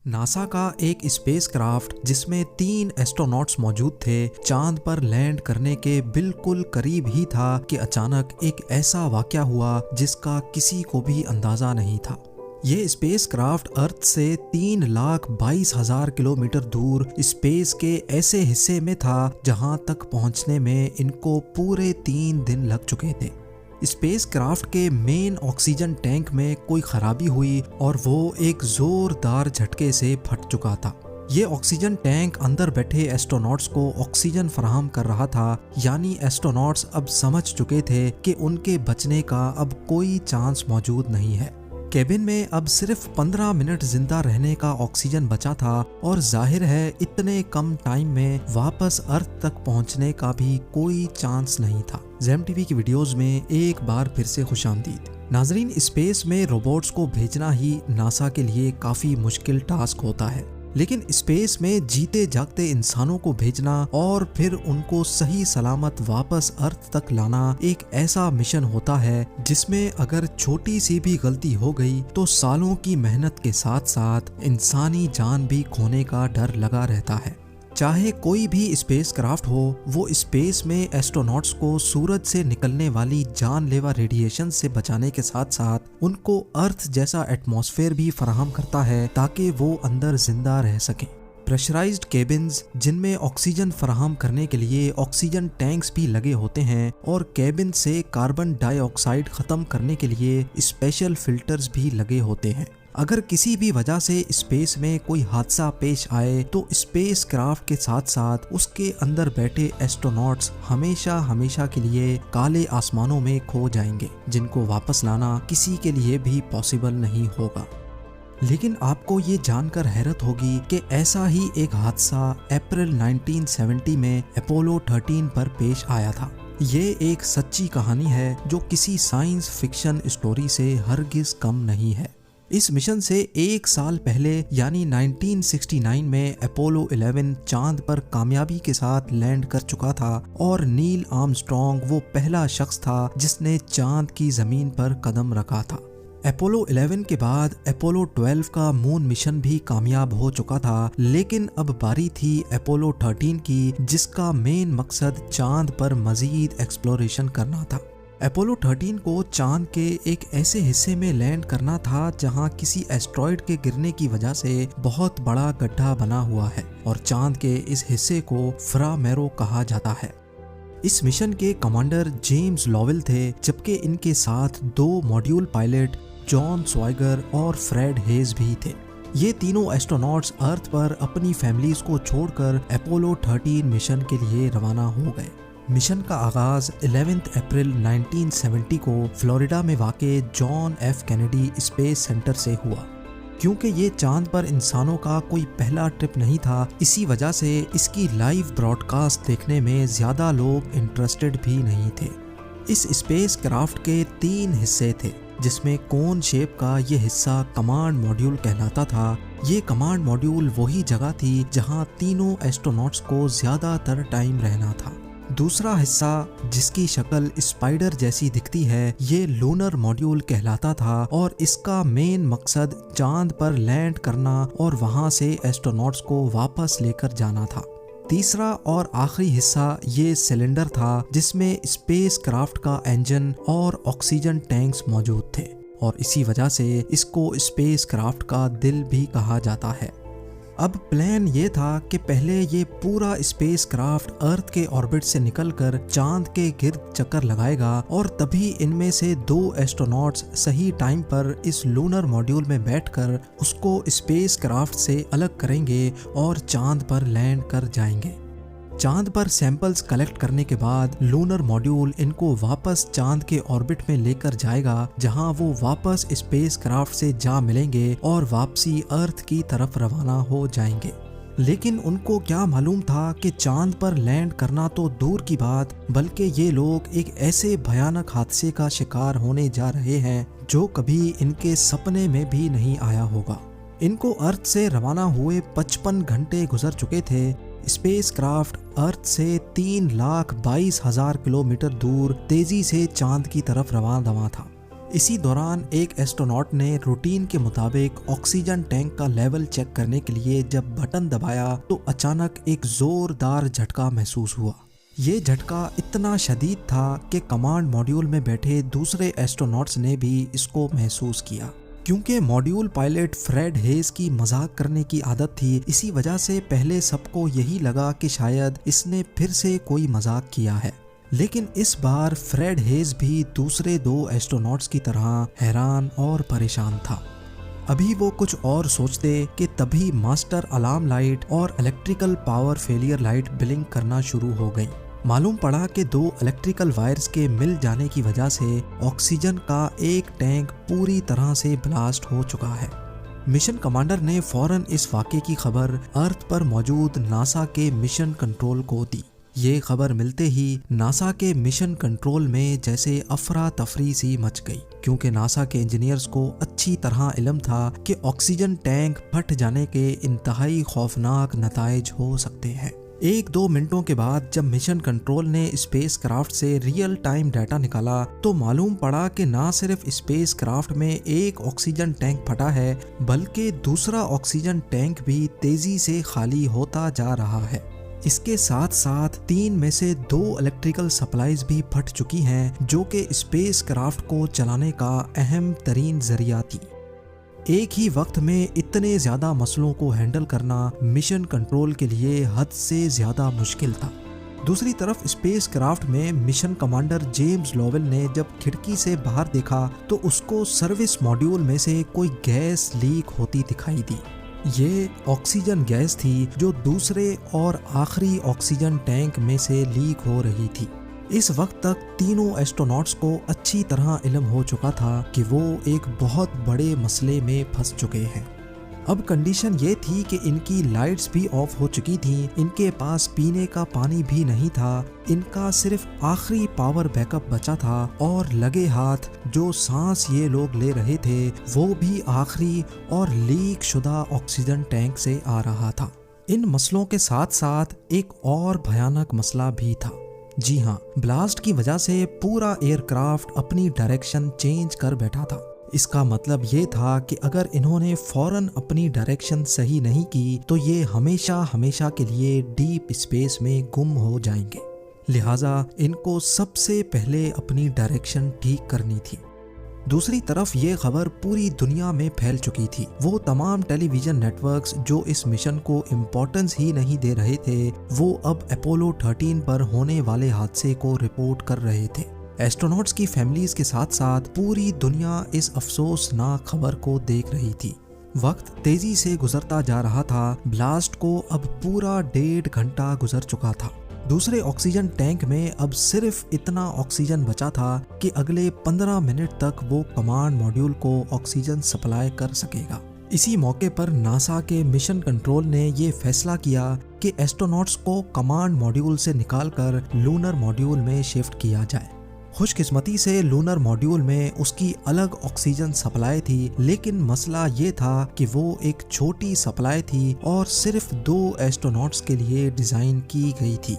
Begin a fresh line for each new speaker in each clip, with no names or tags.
NASA का एक spacecraft जिसमें 3 एस्ट्रोनॉट्स मौजूद थे, चांद पर लैंड करने के बिल्कुल करीब ही था कि अचानक एक ऐसा वाकया हुआ जिसका किसी को भी अंदाजा नहीं था। ये स्पेसक्राफ्ट अर्थ से 3,22,000 किलोमीटर दूर स्पेस के ऐसे हिस्से में था जहां तक पहुंचने में इनको पूरे 3 दिन लग चुके थे। स्पेसक्राफ्ट के मेन ऑक्सीजन टैंक में कोई खराबी हुई और वो एक जोरदार झटके से फट चुका था। ये ऑक्सीजन टैंक अंदर बैठे एस्ट्रोनॉट्स को ऑक्सीजन फराहम कर रहा था, यानी एस्ट्रोनॉट्स अब समझ चुके थे कि उनके बचने का अब कोई चांस मौजूद नहीं है। केबिन में अब सिर्फ 15 मिनट जिंदा रहने का ऑक्सीजन बचा था और जाहिर है इतने कम टाइम में वापस अर्थ तक पहुंचने का भी कोई चांस नहीं था। ज़ेम टीवी की वीडियोस में एक बार फिर से खुशामदीद। नाजरीन, स्पेस में रोबोट्स को भेजना ही नासा के लिए काफी मुश्किल टास्क होता है, लेकिन स्पेस में जीते जागते इंसानों को भेजना और फिर उनको सही सलामत वापस अर्थ तक लाना एक ऐसा मिशन होता है जिसमें अगर छोटी सी भी गलती हो गई तो सालों की मेहनत के साथ साथ इंसानी जान भी खोने का डर लगा रहता है। चाहे कोई भी स्पेसक्राफ्ट हो, वो स्पेस में एस्ट्रोनॉट्स को सूरज से निकलने वाली जानलेवा रेडिएशन से बचाने के साथ साथ उनको अर्थ जैसा एटमॉस्फेयर भी फराहम करता है ताकि वो अंदर जिंदा रह सकें। प्रेशराइज्ड केबिन्स जिनमें ऑक्सीजन फराहम करने के लिए ऑक्सीजन टैंक्स भी लगे होते हैं और केबिन से कार्बन डाइऑक्साइड खत्म करने के लिए स्पेशल फिल्टर्स भी लगे होते हैं। अगर किसी भी वजह से स्पेस में कोई हादसा पेश आए तो स्पेस क्राफ्ट के साथ साथ उसके अंदर बैठे एस्ट्रोनॉट्स हमेशा हमेशा के लिए काले आसमानों में खो जाएंगे, जिनको वापस लाना किसी के लिए भी पॉसिबल नहीं होगा। लेकिन आपको ये जानकर हैरत होगी कि ऐसा ही एक हादसा अप्रैल 1970 में अपोलो 13 पर पेश आया था। ये एक सच्ची कहानी है जो किसी साइंस फिक्शन स्टोरी से हरगिज कम नहीं है। इस मिशन से 1 साल पहले यानी 1969 में अपोलो 11 चांद पर कामयाबी के साथ लैंड कर चुका था और नील आर्मस्ट्रॉन्ग वो पहला शख्स था जिसने चांद की जमीन पर कदम रखा था। अपोलो 11 के बाद अपोलो 12 का मून मिशन भी कामयाब हो चुका था, लेकिन अब बारी थी अपोलो 13 की, जिसका मेन मकसद चांद पर मजीद एक्सप्लोरेशन करना था। अपोलो 13 को चांद के एक ऐसे हिस्से में लैंड करना था जहां किसी एस्ट्रॉइड के गिरने की वजह से बहुत बड़ा गड्ढा बना हुआ है और चांद के इस हिस्से को फ्रा मैरो कहा जाता है। इस मिशन के कमांडर जेम्स लॉवेल थे, जबकि इनके साथ 2 मॉड्यूल पायलट जॉन स्वाइगर और फ्रेड हेज भी थे। ये तीनों एस्ट्रोनॉट्स अर्थ पर अपनी फैमिलीज को छोड़कर अपोलो 13 मिशन के लिए रवाना हो गए। मिशन का आगाज 11 अप्रैल 1970 को फ्लोरिडा में वाक़े John F Kennedy space centre से हुआ। क्योंकि ये चांद पर इंसानों का कोई पहला ट्रिप नहीं था, इसी वजह से इसकी लाइव ब्रॉडकास्ट देखने में ज़्यादा लोग इंटरेस्टेड भी नहीं थे। इस स्पेस क्राफ्ट के 3 हिस्से थे, जिसमें कोन शेप का ये हिस्सा कमांड मॉड्यूल कहलाता था। ये कमांड मॉड्यूल वही जगह थी जहां तीनों एस्ट्रोनॉट्स को ज़्यादातर टाइम रहना था। दूसरा हिस्सा, जिसकी शक्ल स्पाइडर जैसी दिखती है, ये लूनर मॉड्यूल कहलाता था और इसका मेन मकसद चांद पर लैंड करना और वहां से एस्ट्रोनॉट्स को वापस लेकर जाना था। तीसरा और आखिरी हिस्सा ये सिलेंडर था जिसमें स्पेस क्राफ्ट का इंजन और ऑक्सीजन टैंक्स मौजूद थे और इसी वजह से इसको स्पेस क्राफ्ट का दिल भी कहा जाता है। अब प्लान ये था कि पहले ये पूरा स्पेस क्राफ्ट अर्थ के ऑर्बिट से निकलकर चांद के गिर्द चक्कर लगाएगा और तभी इनमें से 2 एस्ट्रोनॉट्स सही टाइम पर इस लूनर मॉड्यूल में बैठकर उसको स्पेस क्राफ्ट से अलग करेंगे और चांद पर लैंड कर जाएंगे। चांद पर सैंपल्स कलेक्ट करने के बाद लूनर मॉड्यूल इनको वापस चांद के ऑर्बिट में लेकर जाएगा, जहां वो वापस स्पेस क्राफ्ट से जा मिलेंगे और वापसी अर्थ की तरफ रवाना हो जाएंगे। लेकिन उनको क्या मालूम था कि चांद पर लैंड करना तो दूर की बात, बल्कि ये लोग एक ऐसे भयानक हादसे का शिकार होने जा रहे हैं जो कभी इनके सपने में भी नहीं आया होगा। इनको अर्थ से रवाना हुए 55 घंटे गुजर चुके थे। स्पेसक्राफ्ट अर्थ से 3,22,000 किलोमीटर दूर तेजी से चांद की तरफ रवाना था। इसी दौरान एक एस्ट्रोनॉट ने रूटीन के मुताबिक ऑक्सीजन टैंक का लेवल चेक करने के लिए जब बटन दबाया तो अचानक एक जोरदार झटका महसूस हुआ। ये झटका इतना शदीद था कि कमांड मॉड्यूल में बैठे दूसरे एस्ट्रोनॉट्स ने भी इसको महसूस किया। क्योंकि मॉड्यूल पायलट फ्रेड हेज की मजाक करने की आदत थी, इसी वजह से पहले सबको यही लगा कि शायद इसने फिर से कोई मजाक किया है। लेकिन इस बार फ्रेड हेज भी दूसरे 2 एस्ट्रोनॉट्स की तरह हैरान और परेशान था। अभी वो कुछ और सोचते कि तभी मास्टर अलार्म लाइट और electrical power failure light blink करना शुरू हो गई। मालूम पड़ा कि 2 इलेक्ट्रिकल वायर्स के मिल जाने की वजह से ऑक्सीजन का एक टैंक पूरी तरह से ब्लास्ट हो चुका है। मिशन कमांडर ने फौरन इस वाक़े की खबर अर्थ पर मौजूद नासा के मिशन कंट्रोल को दी। ये खबर मिलते ही नासा के मिशन कंट्रोल में जैसे अफरा तफरी सी मच गई, क्योंकि नासा के इंजीनियर्स को अच्छी तरह इल्म था कि ऑक्सीजन टैंक फट जाने के इंतहाई खौफनाक नताइज हो सकते हैं। 1-2 मिनटों के बाद जब मिशन कंट्रोल ने स्पेस क्राफ्ट से रियल टाइम डाटा निकाला तो मालूम पड़ा कि ना सिर्फ स्पेस क्राफ्ट में एक ऑक्सीजन टैंक फटा है, बल्कि दूसरा ऑक्सीजन टैंक भी तेजी से खाली होता जा रहा है। इसके साथ साथ 3 में से 2 इलेक्ट्रिकल सप्लाईज भी फट चुकी हैं, जो कि स्पेस क्राफ्ट को चलाने का अहम तरीन जरिया थी। एक ही वक्त में इतने ज्यादा मसलों को हैंडल करना मिशन कंट्रोल के लिए हद से ज्यादा मुश्किल था। दूसरी तरफ स्पेस क्राफ्ट में मिशन कमांडर जेम्स लोवेल ने जब खिड़की से बाहर देखा तो उसको सर्विस मॉड्यूल में से कोई गैस लीक होती दिखाई दी। ये ऑक्सीजन गैस थी जो दूसरे और आखिरी ऑक्सीजन टैंक में से लीक हो रही थी। इस वक्त तक तीनों एस्ट्रोनॉट्स को अच्छी तरह इल्म हो चुका था कि वो एक बहुत बड़े मसले में फंस चुके हैं। अब कंडीशन ये थी कि इनकी लाइट्स भी ऑफ हो चुकी थीं, इनके पास पीने का पानी भी नहीं था, इनका सिर्फ आखिरी पावर बैकअप बचा था और लगे हाथ जो सांस ये लोग ले रहे थे वो भी आखिरी और लीक शुदा ऑक्सीजन टैंक से आ रहा था। इन मसलों के साथ साथ एक और भयानक मसला भी था। जी हाँ, ब्लास्ट की वजह से पूरा एयरक्राफ्ट अपनी डायरेक्शन चेंज कर बैठा था। इसका मतलब ये था कि अगर इन्होंने फौरन अपनी डायरेक्शन सही नहीं की तो ये हमेशा हमेशा के लिए डीप स्पेस में गुम हो जाएंगे। लिहाजा इनको सबसे पहले अपनी डायरेक्शन ठीक करनी थी। दूसरी तरफ ये खबर पूरी दुनिया में फैल चुकी थी। वो तमाम टेलीविजन नेटवर्क्स जो इस मिशन को इम्पोर्टेंस ही नहीं दे रहे थे, वो अब अपोलो 13 पर होने वाले हादसे को रिपोर्ट कर रहे थे। एस्ट्रोनॉट्स की फैमिलीज के साथ साथ पूरी दुनिया इस अफसोसनाक खबर को देख रही थी। वक्त तेजी से गुजरता जा रहा था। ब्लास्ट को अब पूरा 1.5 घंटा गुजर चुका था। दूसरे ऑक्सीजन टैंक में अब सिर्फ इतना ऑक्सीजन बचा था कि अगले 15 मिनट तक वो कमांड मॉड्यूल को ऑक्सीजन सप्लाई कर सकेगा। इसी मौके पर नासा के मिशन कंट्रोल ने ये फैसला किया कि एस्ट्रोनॉट्स को कमांड मॉड्यूल से निकालकर लूनर मॉड्यूल में शिफ्ट किया जाए। खुशकिस्मती से लूनर मॉड्यूल में उसकी अलग ऑक्सीजन सप्लाई थी, लेकिन मसला ये था कि वो एक छोटी सप्लाई थी और सिर्फ 2 एस्ट्रोनॉट्स के लिए डिजाइन की गई थी।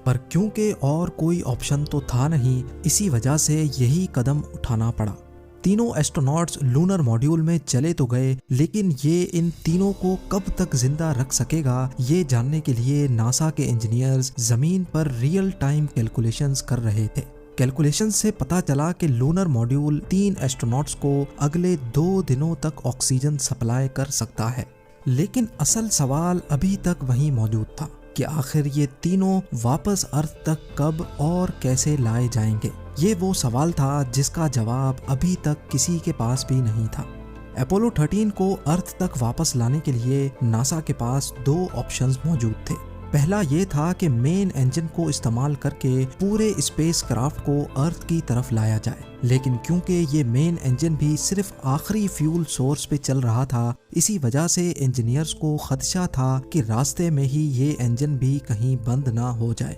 पर क्योंकि और कोई ऑप्शन तो था नहीं, इसी वजह से यही कदम उठाना पड़ा। तीनों एस्ट्रोनॉट्स लूनर मॉड्यूल में चले तो गए, लेकिन ये इन तीनों को कब तक जिंदा रख सकेगा, ये जानने के लिए नासा के इंजीनियर्स जमीन पर रियल टाइम कैलकुलेशंस कर रहे थे। कैलकुलेशन से पता चला कि लूनर मॉड्यूल 3 एस्ट्रोनॉट्स को अगले 2 दिनों तक ऑक्सीजन सप्लाई कर सकता है। लेकिन असल सवाल अभी तक वहीं मौजूद था कि आखिर ये तीनों वापस अर्थ तक कब और कैसे लाए जाएंगे। ये वो सवाल था जिसका जवाब अभी तक किसी के पास भी नहीं था। अपोलो 13 को अर्थ तक वापस लाने के लिए नासा के पास 2 ऑप्शंस मौजूद थे। पहला ये था कि मेन इंजन को इस्तेमाल करके पूरे स्पेस क्राफ्ट को अर्थ की तरफ लाया जाए, लेकिन क्योंकि ये मेन इंजन भी सिर्फ आखिरी फ्यूल सोर्स पे चल रहा था, इसी वजह से इंजीनियर्स को खदशा था कि रास्ते में ही ये इंजन भी कहीं बंद ना हो जाए।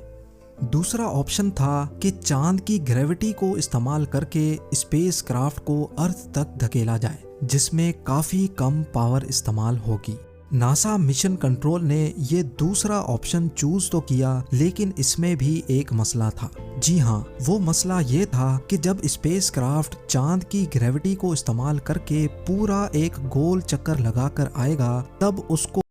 दूसरा ऑप्शन था कि चांद की ग्रेविटी को इस्तेमाल करके स्पेस क्राफ्ट को अर्थ तक धकेला जाए, जिसमें काफी कम पावर इस्तेमाल होगी। नासा मिशन कंट्रोल ने ये दूसरा ऑप्शन चूज तो किया, लेकिन इसमें भी एक मसला था। जी हाँ, वो मसला ये था कि जब स्पेसक्राफ्ट चांद की ग्रेविटी को इस्तेमाल करके पूरा एक गोल चक्कर लगाकर आएगा, तब उसको